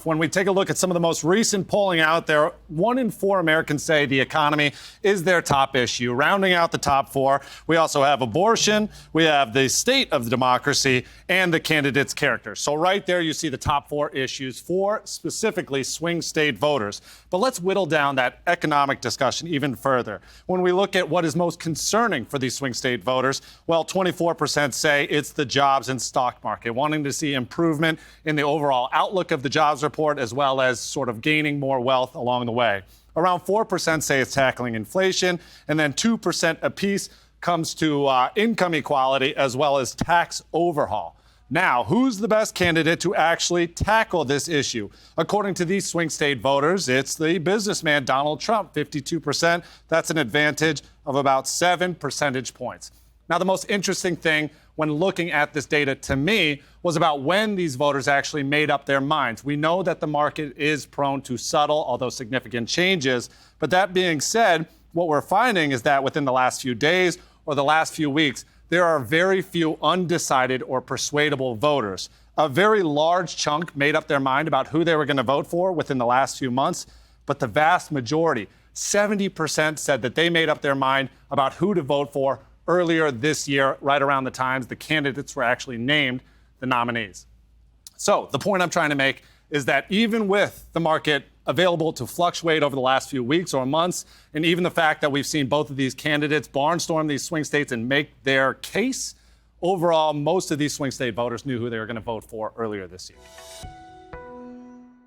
When we take a look at some of the most recent polling out there, 1 in 4 Americans say the economy is their top issue. Rounding out the top 4, we also have abortion, we have the state of the democracy, and the candidate's character. So right there you see the top 4 issues for specifically swing state voters. But let's whittle down that economic discussion even further. When we look at what is most concerning for these swing state voters, well, 24% say it's the jobs and stock market, wanting to see improvement in the overall outlook of the jobs report, as well as sort of gaining more wealth along the way. Around 4% say it's tackling inflation, and then 2% apiece comes to income equality as well as tax overhaul. Now, who's the best candidate to actually tackle this issue? According to these swing state voters, it's the businessman Donald Trump, 52%. That's an advantage of about 7 percentage points. Now, the most interesting thing when looking at this data to me was about when these voters actually made up their minds. We know that the market is prone to subtle, although significant changes. But that being said, what we're finding is that within the last few days or the last few weeks, there are very few undecided or persuadable voters. A very large chunk made up their mind about who they were going to vote for within the last few months. But the vast majority, 70%, said that they made up their mind about who to vote for earlier this year, right around the times the candidates were actually named the nominees. So the point I'm trying to make is that even with the market available to fluctuate over the last few weeks or months, and even the fact that we've seen both of these candidates barnstorm these swing states and make their case, overall, most of these swing state voters knew who they were going to vote for earlier this year.